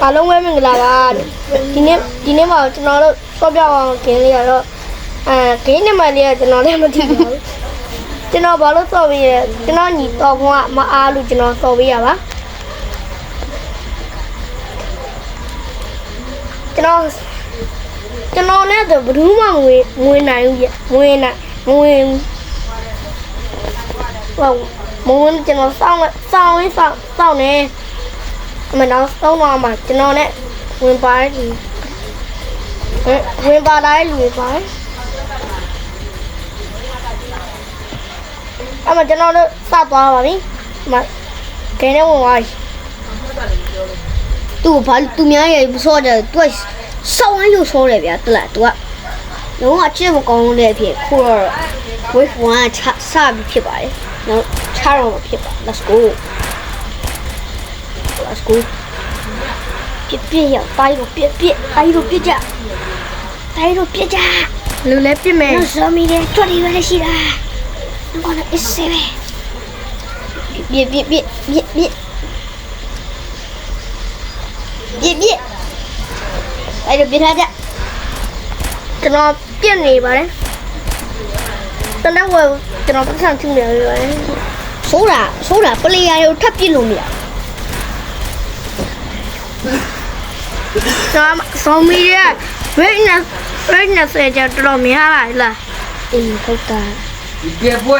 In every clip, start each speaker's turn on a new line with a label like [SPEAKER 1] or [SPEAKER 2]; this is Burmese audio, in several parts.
[SPEAKER 1] အားလုံးပဲမင်္ဂလာပါဒီနေ့မှာကျွန်တော်တို့စောပြအောင်ခင်းလေးရတော့ခင်းနံပါတ်လေးကကျွန်တော်လည်းမသိဘူးကျွန်တော်ဘာလို့စောပေးရကျွန်တော်ညီတော်ဘုံကမအားလို့ကျွန်တော်စောပေးရပါကျွန်တော်နဲ့တော့ဘယ်သူမှငွေနိုင်ဘူးငွေဟောမဝင်ကျွန်တော်စောင်းနေအမနောင်းစောင်းတော့မှကျွန်တော်နဲ့ဝင်ပါတယ်ဝင်ပါလိုက်လူတွေပါတယ်အမကျွန်တော်တို့စသွားပါပြီအမခင်းနေဝင်သွားပြီ
[SPEAKER 2] သူများရဲ့မစောတယ်သူကစောင်းရဆိုးတယ်ဗျာတလားသူကလုံးဝအချက်မကောင်းတဲ့အဖြစ်ခုတော့ wave 1ချစပြီးဖြစ်ပါတယ်နော်ချတော့မဖြစ်ပါ let's go ပြရတိုင်းကိုပြတိုင်းကိုပြကြ
[SPEAKER 1] လူလည်းပြမယ်
[SPEAKER 2] နော်ဇော်မီတွေထွက်နေရရှိတာဘာလို့အစ်စေးပဲပြအဲ့ဒါပြထားကြ
[SPEAKER 1] ကျွန်တော်ပြက်နေပါတယ်တနက်ဝယ်ကျွန်တော်ပတ်စံထုနေရတယ်
[SPEAKER 2] ဆိုးတာပလေယာတွေကိုထပ်ပြစ်လို့မရ
[SPEAKER 1] ဆောင်းမီးရဲ့Redness ကြတော့မရလား
[SPEAKER 2] အေးဟုတ်တာ
[SPEAKER 3] ပြက်ပွဲ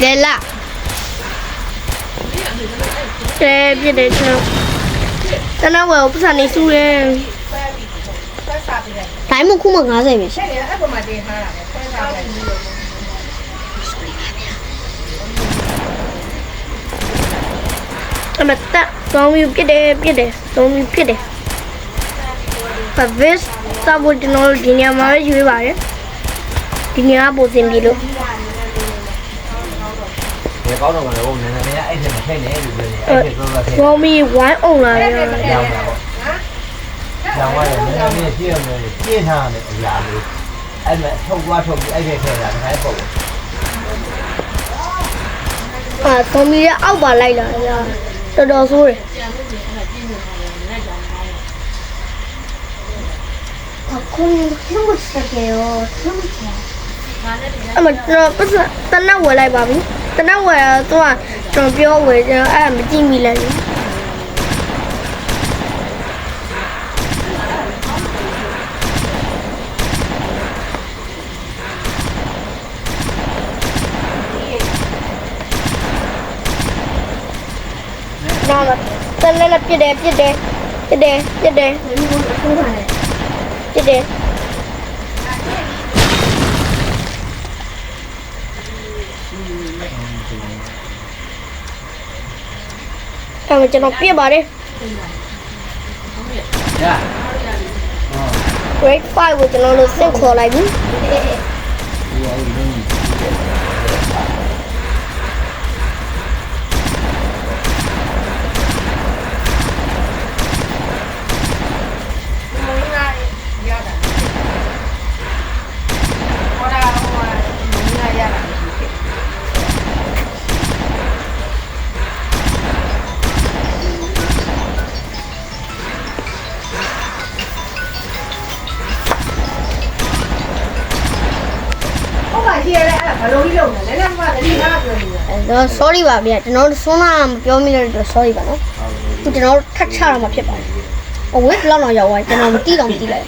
[SPEAKER 2] လဲလာ
[SPEAKER 1] ပြည့်တယ်ကျွန်တော်တနက်ဝယ်ပတ်စံနေစုရဲ
[SPEAKER 2] တိုင်းမခုမှ90ပဲရှိ
[SPEAKER 3] တယ်အဲ့ပေါ်မှာတင်ထားတာပဲဖဲထားတယ်
[SPEAKER 1] အမတက်ဆောင်းမီးပြည့်တယ်ဆောင်းမီးပြည့်တယ်ပတ်ဗစ်စာဘုတ်ကျွန်တော်ဒီညမှာရွေးပါတယ်ဒီညကပို့တင်ပြီလို့
[SPEAKER 3] ဒီကောင်းတော့လည်းဟိုနည်းနည်းလေးအဲ့ဒီမှာထိုင်နေလို့ပြောတယ်အဲ့ဒီတော့
[SPEAKER 1] ဆောင်းမီးဝိုင်းအောင်လာတယ်
[SPEAKER 3] ရောင်းတာပေါ့ရောင်းရတယ်နည်းနည်းလေးကြည့်ရမယ်ပြည့်ထားတယ်အရာလေးအဲ့မဲ့ထုတ်ပြီးအဲ့ဒီထဲတာတခါပုံ
[SPEAKER 1] ဆောင်းမီးရဲ့အောက်ပါလိုက်လာတယ်တော်ဆိုးတယ်
[SPEAKER 2] အခုလုံးဝစကေရောလုံးဝ
[SPEAKER 1] အမကျွန်တော်တနက်ဝယ်လိုက်ပါပြီတနက်ဝယ်တော့ကျွန်တော်ပြောဝယ်ကျွန်တော်အဲ့မကြည့်မိလိုက်ဘူးနော်တနက်လည်းပြစ်တယ်ကျွန်တော်ပြစ်ပါတယ် grade 5ကိုကျွန်တော်တို့စင့်ခေါ်လိုက်ပြီ
[SPEAKER 3] ဘလို့ကြီးလုံးလဲလည်းမှတတိယပြောနေတယ်
[SPEAKER 2] တော့ sorry ပါဗျာကျွန်တော်တို့ဆုံးနာမပြောမိလို့တော့ sorry ပါနော်ခုကျွန်တော်ထပ်ချတော့မှဖြစ်ပါတယ်အဝေးဘလောက်တော့ရောက်သွားကျွန်တော်မတီးတော့မတီးလိုက်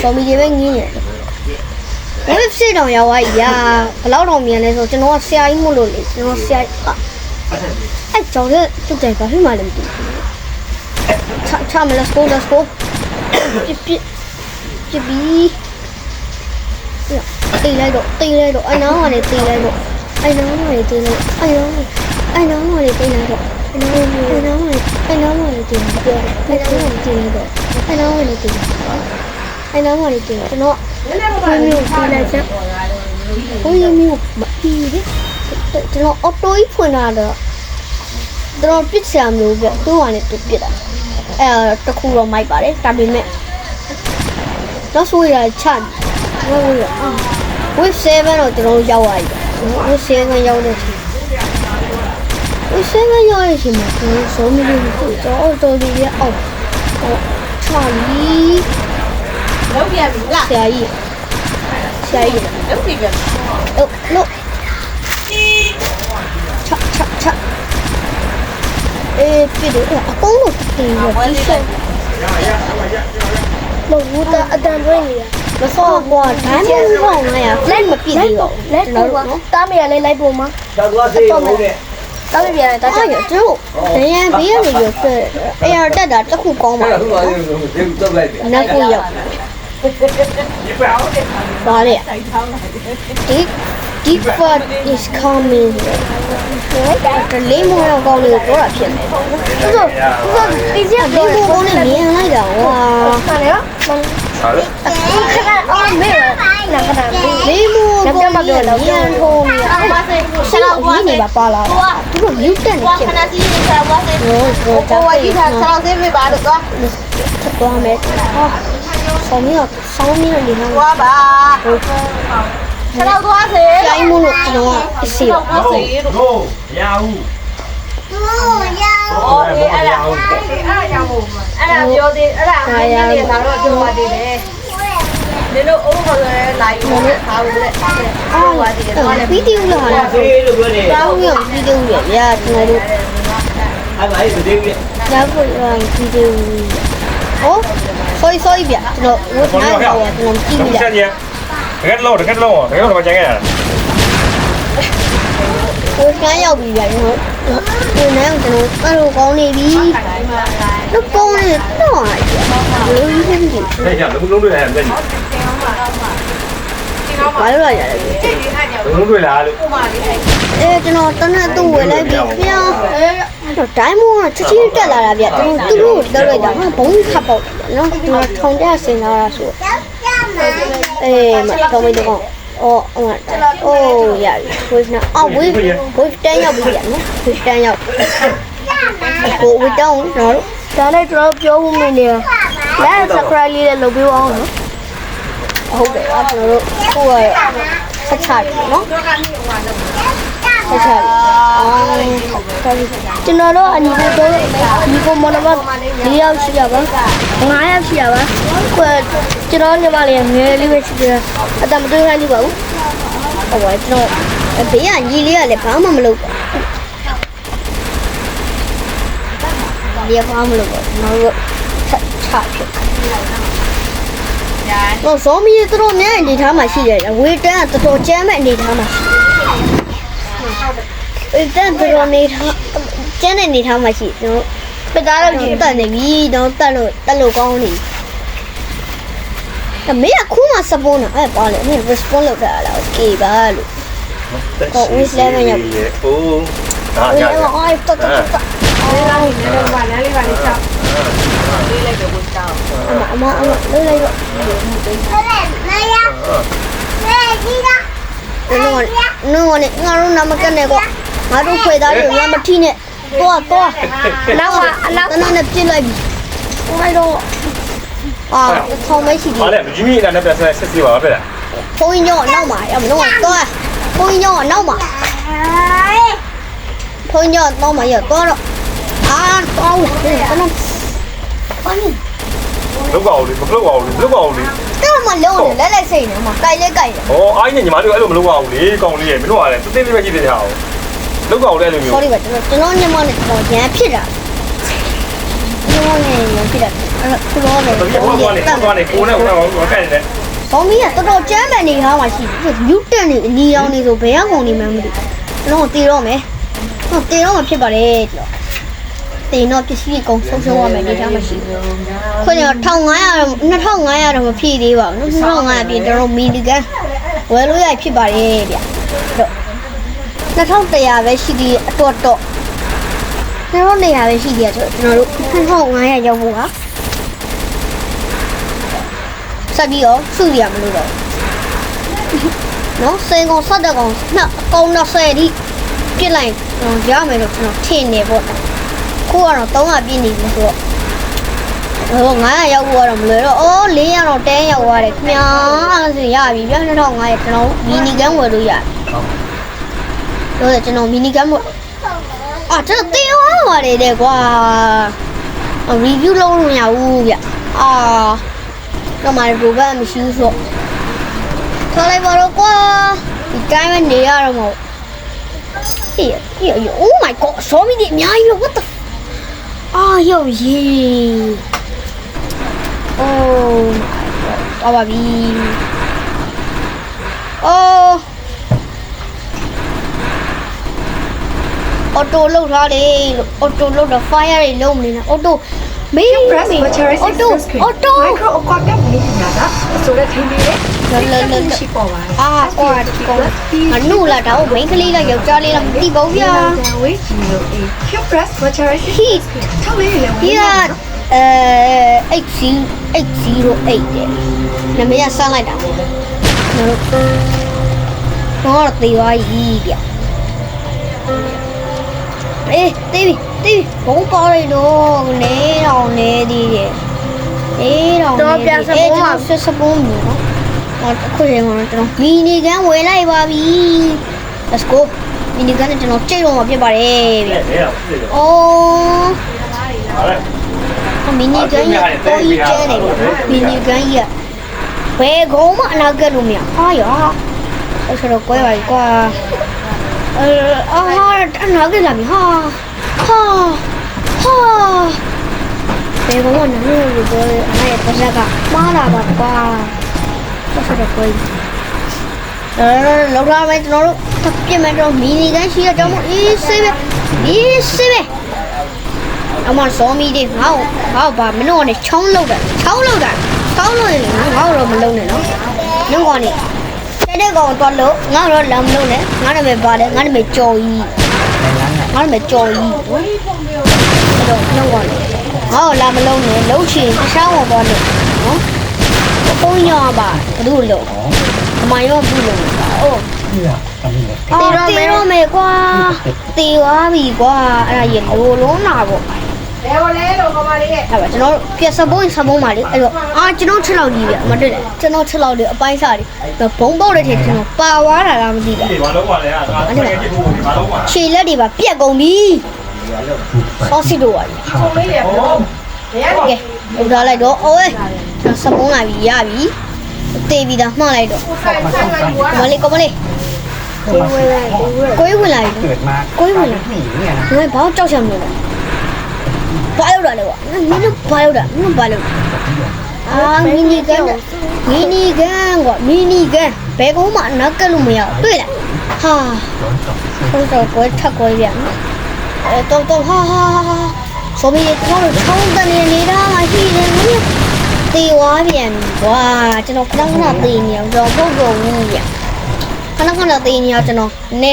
[SPEAKER 2] ဆော်မီတွေပဲငင်းနေတယ်ဝေးစစ်တော့ရောက်သွားရာဘလောက်တော့မြန်လဲဆိုကျွန်တော်ကဆရာကြီးမို့လို့လေကျွန်တော်ဆရာအဲ့ကြောင့်လည်းတုတ်တယ်ဘာဖြစ်မှလည်းမသိဘူးချမ let's go ပြပြီးตีလိုက်တော့အဲ့နောင်းကနေตีလိုက်တော့အဲ့နောင်းကနေตีလိုက်အဲ့နောင်းကနေตีလိုက်တော့အဲ့နောင်းကနေตีလိုက်တော့အဲ့နောင်းကနေตีလိုက်တော့ကျွန်တော်မျိုးตีလိုက်ချက်ဘိုးမျိုးမပြီးတယ်ကျွန်တော်အော်တိုကြီးဖွင့်လာတော့တော့ပစ်ဆရာမျိုးပဲသူ့ဟာနဲ့သူပစ်တာတခုတော့မိုက်ပါတယ်ဒါပေမဲ့တော့ဆိုရချတ်Wave 7တော့ကျွန်တော်ရောက်သွားပြီWave 7ရောက်တဲ့ချိန် 7ရောက်ရရှင်မှာဇောမီလေးကိုတော်လေးရအောင်ချာလီ
[SPEAKER 4] လောက်ပြန်ပြီလား
[SPEAKER 2] ဆရာကြီး
[SPEAKER 4] လောက်ပြီပြန်
[SPEAKER 2] လို့ချပြည့်တယ်အကုန်လုံးတင်ရပြီးဆက်
[SPEAKER 1] မဟုတ်ဘူးအတန်တွင်းနေရ
[SPEAKER 2] မစောကွာဒိုင်းမဟုတ်ငါရလက်မပြည့်သေးတော့
[SPEAKER 1] လက်တူကတားမရလေးလိုက်ပုံမှာ
[SPEAKER 3] တော့သွားစေးဟုတ်နဲ့
[SPEAKER 1] တားမပြန်တားချ
[SPEAKER 2] အဲ့ကျတို့ဒရန်ဘေးကနေရဆက်အဲ့ရတက်တာတစ်ခုကောင်းပါ
[SPEAKER 3] ဟုတ်ပါဘူးတော့လိုက်တယ်
[SPEAKER 2] နောက်ကိုရောက်ပါလေဒီ part is coming ဒီလေးမောရောက်ကောင်းလို့တော့ဖြစ်နေ
[SPEAKER 1] သူကတီးစီ
[SPEAKER 2] ဒီကိုကောင်းနေမြင်လိုက်တာဝါ
[SPEAKER 1] ဆန်ရောခဏအော်မေနာခဏမေ
[SPEAKER 2] လေးမောကောင်းနေမြင်ထုံးနေအဲ့ဒါဆက်တော့ဒီနေပါလာသူတို့မြူတက်နေဖြစ်
[SPEAKER 4] ခဏစီးနေဆရာဘွားစေး
[SPEAKER 2] ဟို
[SPEAKER 4] ကိုဝါကြီးထားဆရာစေးပြပါတော့သွား
[SPEAKER 2] သွားမယ်ဆောင်းမီနေဟာ
[SPEAKER 4] သွားပါဆရာသွားစေ
[SPEAKER 2] ကျိုင်းမလို့ကျွန်တော်အစီ
[SPEAKER 4] သွားစေတို့
[SPEAKER 3] ဟုတ်ရဘူး
[SPEAKER 4] အော်အေးအဲ့ဒါကြောင့်မို့အဲ့ဒါပြောသေးအဲ့ဒါအင်းကြီးတွေဒါတော့ပြောပါသေးတယ်ဒီလိုအုံးခေါ်ရဲလာယူလို့ထားဘူးလေအော်ပါသေးတယ်သွားလည်း
[SPEAKER 2] ဗီဒီယိုလာတာ
[SPEAKER 3] စေးလို့ပြောနေ
[SPEAKER 2] တောင်းရဗီဒီယိုရကျွန်တော်တို့
[SPEAKER 3] အဲ့ဒါအဲ့ဒီက
[SPEAKER 2] ရဖို့ဗီဒီယိုဟော sorry ဗျကျွန်တော်ဝတ်ထားတော့ကျွန်တော်ကြည့်မိတာ
[SPEAKER 5] တကယ်လုံးတကယ်လုံးတော့ကြင်ခဲ့ရတာ
[SPEAKER 2] ဟိုကန်းရောက်ပြီဗျကျွန်တော်ဒီနေ့ကျွန်တော်အဲ့လိုကောင်းနေပြီတော့ကောင်းနေတော့ဘယ်လိုဖြစ်နေ
[SPEAKER 5] တဲ့ကြောင့်လုံးတွေ့လာတယ်တဲ့
[SPEAKER 2] ဘာလို့ရလဲ
[SPEAKER 5] လုံးတွေ့လာလို့
[SPEAKER 2] ကျွန်တော်တနက်သူ့ဝယ်လိုက်ပြီခင်ဗျာတော့ဒိုင်းမိုးကချစ်ချင်းတက်လာတာဗျသူတို့ကိုတက်လိုက်တာဟာဘုံခတ်ပေါက်နော်ဒီမှာထုံကြဆင်လာတာဆိုမတော်မီတော့အော်အိုးရပြီဝေးနာအော်ဝေးတန်းရောက်ပြီဗျနော်ဝေးတန်းရောက်ကိုဝေးတောင်းနော်
[SPEAKER 1] ဒါနဲ့ကျွန်တော်ပြောဖို့မနေလက် subscribe လေးလည်းလုပ်ပေးအောင်နော်
[SPEAKER 2] ဟုတ်တယ်ကျွန်တော်တို့ကိုယ်ဆက်ချပြီနော်ဆက်ချပြီ
[SPEAKER 1] ကျွန်တော်တို့အညီကိုတော့ညီကိုမနမ4ယောက်ရှိရပါ5ယောက်ရှိရပါကျွန်တော်ညီမလေးငယ်လေးပဲရှိတယ်အတမတွေ့ခိုင်းလိပါဘူး
[SPEAKER 2] ဟုတ်ပါကျွန်တော်ဘေးကညီလေးကလည်းဘာမှမလုပ်ဘူးဒီဘာမှမလုပ်ဘူးကျွန်တော်တို့ဆက်ချဖြစ်တော့ဇောမီတော်တော်များအနေထားမှာရှိတယ်ဝေတန်းကတော်တော်ကျမ်းမဲ့အနေထားမှာဝေတန်းတော်တော်နေထားကျမ်းတဲ့အနေထားမှာရှိကျွန်တော်
[SPEAKER 1] ပသားတော့ကြည့်
[SPEAKER 2] တက်နေပြီတော့တက်လို့ကောင်းနေအမေကခုမှစပွန်းတာအဲ့ပါလေအမေ response လုပ်တာလား okay ပါလို့
[SPEAKER 5] အိုးဟာ
[SPEAKER 2] ဝေးလည်း
[SPEAKER 5] ရ
[SPEAKER 2] အိုးတော်တော်
[SPEAKER 4] လေးလာနေတော့ဗာနားလေးပါလေးချောက်လေးလိုက်တော့ကိုချောက်
[SPEAKER 2] အမလုံးလိုက်တော့နော်နဲ့ငါတို့နာမကနဲ့ကွာငါတို့ခွေသားတွေငါမထီးနဲ့တော့
[SPEAKER 1] နောက်မှာအနောက်
[SPEAKER 2] တနနဲ့ပြစ်လိုက်ပြီလိုက်တော့ထောင်မရှိဘူး
[SPEAKER 5] ဟာလေဂျီမီနဲ့ပြဆက်ဆက်စီပါပဲလား
[SPEAKER 2] ဘုန်းကြီးကနောက်မှာရမလို့တော့ဘုန်းကြီးကနောက်မှာဘုန်းကြီးကနောက်မှာရတော့တော့ကျွန်တော်ဘာလဲ
[SPEAKER 5] လောက်ပါဦးလေမလောက်ပါဦးလေလောက်ပါဦးလေ
[SPEAKER 2] တော့မလုံးနဲ့လဲစိတ်နေမှာကြိုက်လဲကြိုက်တယ်
[SPEAKER 5] ဟောအားကြီးညီမတို့အဲ့လိုမလောက်ပါဘူးလေကောင်းလေးရဲ့မင်းတို့ကလည်းတင်းလေးပဲကြည့်တဲ့ဟာလောက်ပါဦးလေလိုမျိုး
[SPEAKER 2] sorry ပါကျွန်တော်ညမနဲ့တော့ရန်ဖြစ်တာညမနဲ့ရန်ဖြစ်တာအဲ့ခုတော့လည်း
[SPEAKER 5] ဒီဘောကနေကိုနဲ့ကိုနဲ့ကဲ့တယ်
[SPEAKER 2] ဘောင်းမီးကတော်တော်ကျမ်းပန်နေထားမှရှိတယ်မြူတက်နေအနီရောင်နေဆိုဘယ်ကကုန်နေမှမသိကျွန်တော်တည်တော့မယ်ဟုတ်တည်တော့မှဖြစ်ပါတယ်ကျွန်တော်တင်တော့ပစ္စည်းကုန်ဆုံးရှုံးရမယ်နေထားမှရှိတယ်ခွင့်ရ1500တော့မဖြည့်သေးပါဘူး2500ပြင်ကျွန်တော်မီလီဂန်ဝယ်လို့ရဖြစ်ပါတယ်ဗျတော့2100ပဲရှိသေးအတော်တော့2100ပဲရှိသေးတယ်ဆိုကျွန်တော်တို့2500ရောက်ဖို့ဟာဆက်ပြီးတော့စုရမလို့တော့နော်စေကောင်ဆက်တဲ့ကောင်နှစ်အကောင်20ဒီပြစ်လိုက်ရမယ်လို့ကျွန်တော်ထင်နေပေါ့ခုကတော့300ပြည့်နေပြီဆိုတော့900ရောက်ဖို့ကတော့မလွယ်တော့အော်400တော့10ရောက်သွားတယ်ခင်ဗျာအဲ့ဒါဆိုရပြီဗျ2500ကျွန်တော်မီနီဂန်ဝယ်လို့ရတယ်ဟုတ်တော့ကျွန်တော်မီနီဂန်ဝယ် ကျွန်တော်တေးသွားပါတယ်တဲ့ကွာ review လုပ်လို့မရဘူးဗျတော့မှဘူဘမရှိဘူးဆိုထားလိုက်ပါတော့ကွာဒီတိုင်းပဲနေရတော့မဟုတ်ဟေး oh my god ဆောမီဒီအများကြီးပဲ what the ယောရေ oh my god ပါပြီauto လောက်ထားတယ် auto လောက်တော့ fire တွေလုံးနေလား auto မေး
[SPEAKER 4] press motorized
[SPEAKER 2] auto auto
[SPEAKER 4] micro အကွာကပ်နေနေတာဆိုတော့ထင်းနေတယ်ရှိပေါ်ပါ
[SPEAKER 2] ကွာငါနုလာတော့မိန်းကလေးကယောက်ျားလေးလားမသိပါဘူးဗျာ
[SPEAKER 4] ဝေးကြီးလို့ Q press motorized
[SPEAKER 2] heat
[SPEAKER 4] ထောက်လေးလေ
[SPEAKER 2] ဒီက808တဲ့နမရဆန်းလိုက်တာတော့တေးသွားပြီဗျတေးပြီဘုံပေါ်ရတော့နေတော့နေသေးတယ်တော့ပြန်စပုံးမှာစပုံးမျိုးနော်အခုရေမှာကျွန်တော်မီနီကန်ဝယ်လိုက်ပါပြီ let's go မီနီကန်နဲ့ကျွန်တော်ကြိတ်တော့မှာဖြစ်ပါတယ်ဗျမီနီကန်ကြီးပေါ်ကြီးကျဲနေပြီမီနီကန်ကြီးဘယ်ကုန်းမှအနာကက်လို့မရအဲ့ဆိုတော့ကွဲပါပြီကွာအနာကက်လာပြီဘယ်ကောင်ကနည်းလို့ပြောတယ်အဲ့ဒါတစ်ဆက်ကမှားတာပါကွာဆက်ဆက်ကွယ်လောက်လာမယ်ကျွန်တော်တို့ပြစ်မယ်တော့မီနီကန်ရှိရတော့အေးဆေးပဲအမစောမီတွေငါ့ဘာမလို့နဲ့ချောင်းလောက်တာလို့ရင်ငါ့တော့မလုံးနဲ့နော်ညောင်းကောင်းနေတဲ့ကောင်တော့လို့ငါ့တော့လမ်းမလုံးနဲ့ငါနာမည်ပါတယ်ငါနာမည်ကျော်ကြီးအဲ့တော့ညောင်းကောင်းနေလာမလုံးနဲ့လုံးချင်အရှောင်းဝင်သွားလို့နော်ဘုံညောင်းပါဘယ်လိုလုပ်အမရောဘူးလို့တေးတော့မယ်ကွာတေးသွားပြီကွာအဲ့ဒါရေလိုလုံးလာပေါ့
[SPEAKER 4] လဲလို့ကမလေးရဲ့
[SPEAKER 2] အဲ့ပါကျွန်တော်ပြစပုံးပါလေအဲ့တော့ကျွန်တော်ချက်လောက်ကြီးဗျမတွေ့တယ်ကျွန်တော်ချက်လောက်လေးအပိုင်းစားတွေဘုံပေါက်တဲ့ထက်ကျွန်တော်ပါသွားတာလားမသိဘူး
[SPEAKER 5] ဒီဘာလို့ပါလဲအဲ့ဒါအဲ့ဒီဘုံဘာလို့ပါ
[SPEAKER 2] ခြေလက်တွေပါပြက်ကုန်ပြီဆော့စစ်တော့ပါလေ
[SPEAKER 4] ပုံလေးရဲ့ပုံဘယ်ရ
[SPEAKER 2] ကဲဟိုထားလိုက်တော့အိုးစပုံးလာပြီရပြီတေးပြီးသားမှလိုက်တော့ကမလေးကိုယ်ဝင်လာပြီ
[SPEAKER 3] เกิดมา
[SPEAKER 2] ကိုယ်ဝင်လာ
[SPEAKER 3] หนีเนี่ยนะ
[SPEAKER 2] ငါဘာကြောက်ချင်မလို့ဘာလို့လဲကွာမင်းတို့ဘာလို့မီနီကန်ကွာမီနီကန်ဘယ်ကောင်မှအနာကက်လို့မရဘူးတွေ့လားတော့ကိုထက်ကိုပြန်တော့ဟာဆိုပြီးတော့ချောင်းတနေနေတာမှရှိတယ်မင်းတေးဝါပြန်ကွာကျွန်တော်ခဏတေးနေအောင်တော့ပုတ်ကုန်ဘူးဗျခဏတေးနေအောင်ကျွန်တော်န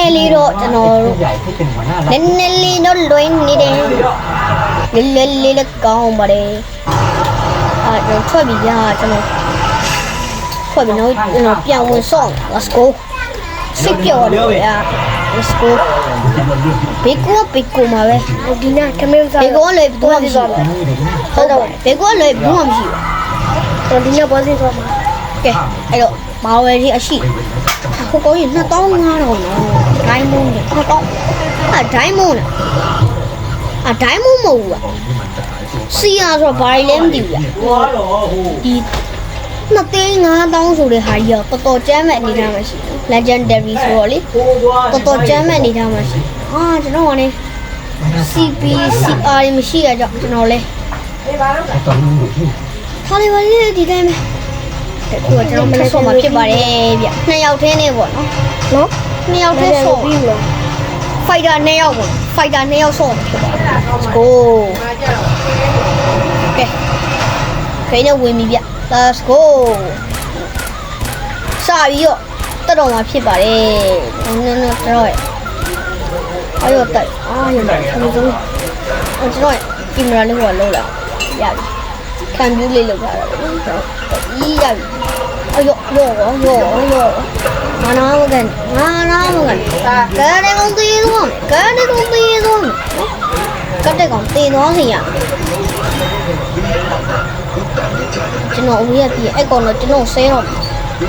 [SPEAKER 2] ည်းလေးတော့ကျွန်တော်တို့
[SPEAKER 3] ใหญ่ที่เป็นหัวหน้ารัฐ
[SPEAKER 2] နည်းလေးတော့လွင်နေတယ်လေးကောင်းပါတယ်ကျွန်တော်ထွက်ပြီးရကျွန်တော်ထွက်ပြီးတော့ကျွန်တော်ပြန်ဝင်ဆောင် let's go စစ်ပြော်လို့ရ let's go ဘေကူမှာပဲဒီနာခမင်းစားဘေကူလည်းဘူးမှမရှိဘူးဟုတ်တော့ဘေကူလည်းဘူးမှမရှိဘူးဒီနာဘောစင်းသွားမှာကဲအဲ့တော့မာဝယ်ကြီးအရှိဟိုကောင်းရင်2500နော်ဒိုင်းမုန်းနဲ့2000ဒိုင်းမုန်းလားဒိုင်းမုန်းမဟုတ်ဘူးစီယာဆိုဘာလဲမသိဘူးဒီ2500ဆိုတဲ့ဟာကြီးတော့တော်ကျမ်းမဲ့အနေထားမှာရှိတယ် legendary ဆိုတော့လေတော်ကျမ်းမဲ့အနေထားမှာရှိကျွန်တော်ကလည်း CPCR မရှိရကြောင့်ကျွန်တော်လဲ
[SPEAKER 3] ไอ้ตอนนี้อยู่ที่
[SPEAKER 2] ထားလိုက်ပါလေဒီတိုင်းပဲအခုကကျွန်တော်မလက်ဆော့မှာဖြစ်ပါတယ်ဗျ2ယောက်ထဲနဲ့ပေါ့နော်2ယောက်ထဲဆော့ပြီးလို့ fighter 2ယောက်ပေါ့ fighter 2ယောက်ဆော့မှာဖြစ်ပါတယ် let's go ကဲခေနဲ့ဝင်ပြီဗျ let's go စပြီးတော့တက်တော်မှာဖြစ်ပါတယ်နော်တော့အဲ့တော့တက်ရမယ်ကျွန်တော်ကင်မရာလေးဟိုလောက်လာရပြီခံပြူးလေးလောက်ထားတာလေရပြီရောငါနာမကန်ကဲတဲ့ကောင်သေးတော့ကဲတဲ့ကောင်သေးတော့စီရကျွန်တော်အဝေးရပြီအဲ့ကောင်တော့ကျွန်တော်ဆဲတော့ ပြ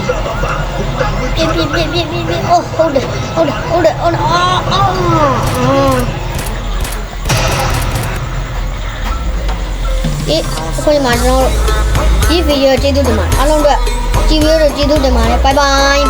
[SPEAKER 2] အိုးဟုတ်တယ်အခုဒီမှာကျွန်တော်ဒီဗီဒီယိုကျေးဇူးတင်ပါတယ်အားလုံးအတွက်ကြည့်ပြီးတော့ကျေးဇူးတင်ပါတယ်ဘိုင်ဘိုင်